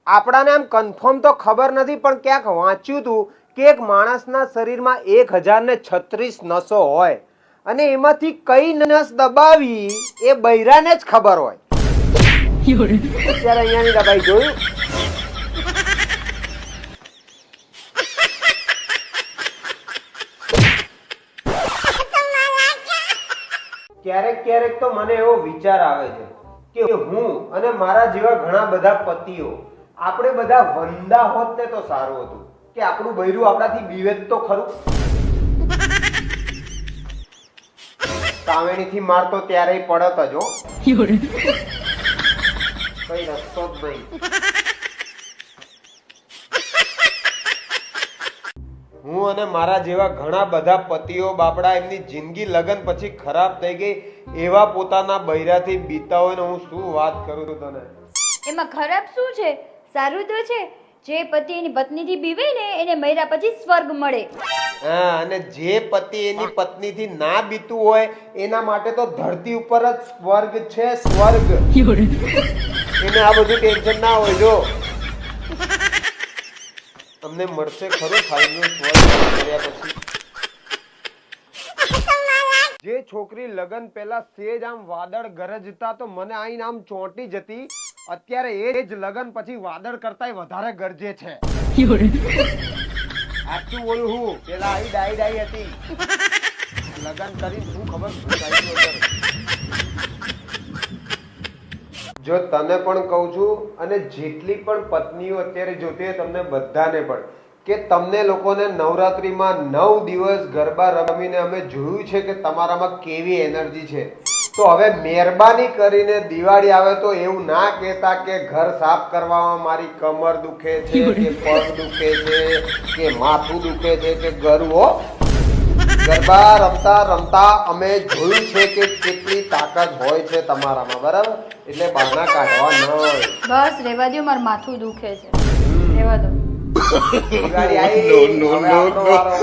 આપણાને આમ કન્ફર્મ તો ખબર નથી પણ ક્યાંક વાંચ્યું હતું કે એક માણસના શરીરમાં 1036 નસો હોય અને એમાંથી કઈ નસ દબાવી એ બૈરાને જ ખબર હોય. અત્યારે અહીંયાની દબાઈ જોયું. ક્યારેક ક્યારેક તો મને એવો વિચાર આવે છે કે હું અને મારા જેવા ઘણા બધા પતિઓ આપણે બધા વંદા હોત ને તો સારું હતું કે આપણું બૈરું આપણાથી બીવે તો ખરું. કાવેણીથી મારતો ત્યારે પડત જ હો, કઈ રસ્તો જ નહીં. હું અને મારા જેવા ઘણા બધા પતિઓ બાપડા એમની જિંદગી લગન પછી ખરાબ થઈ ગઈ એવા પોતાના બૈરાથી બીતા હોય ને હું શું વાત કરું છું તને. એમાં ખરાબ શું છે? સારું તો છે. જે પતિ એની પત્નીથી બીવે ને એને મર્યા પછી સ્વર્ગ મળે. હા, અને જે પતિ એની પત્નીથી ના બીતું હોય એના માટે તો ધરતી ઉપર જ સ્વર્ગ છે, સ્વર્ગ. એને આ બધું ટેન્શન ના હોય. જો તમને મળશે ખરું ફાઇનલ સ્વર્ગ કર્યા પછી. જે છોકરી લગન પહેલા સેજ આમ વાદળ ગરજતા તો મને આઈને આમ ચોંટી જતી, અત્યારે એ જ લગન પછી વાદળ કરતાય વધારે ગરજે છે. સાચું બોલું હું. પેલા આઈ ડાઈ ડાઈ હતી, લગન કરી શું ખબર શું થાય છે. જો તને પણ કહું છું અને જેટલી પણ પત્નીઓ અત્યારે જોતી હોય તમને બધાને પણ કે તમને લોકોને નવરાત્રીમાં 9 દિવસ ગરબા રમીને અમે જોયું છે કે તમારામાં કેવી એનર્જી છે. તો હવે મહેરબાની કરીને દિવાળી આવે તો એવું ના કહેતા કે ઘર સાફ કરવામાં મારી કમર દુખે છે કે પગ દુખે છે કે માથું દુખે છે કે ગરવો. ગરબા રમતા રમતા અમે જોયું છે કે કેટલી તાકાત હોય છે તમારામાં, બરાબર? એટલે બહાના કાઢવા ન હોય. બસ રેવા દો, મારું માથું દુખે છે. રેવા દો. દિવાળી આવી, હવે આપણો વારો.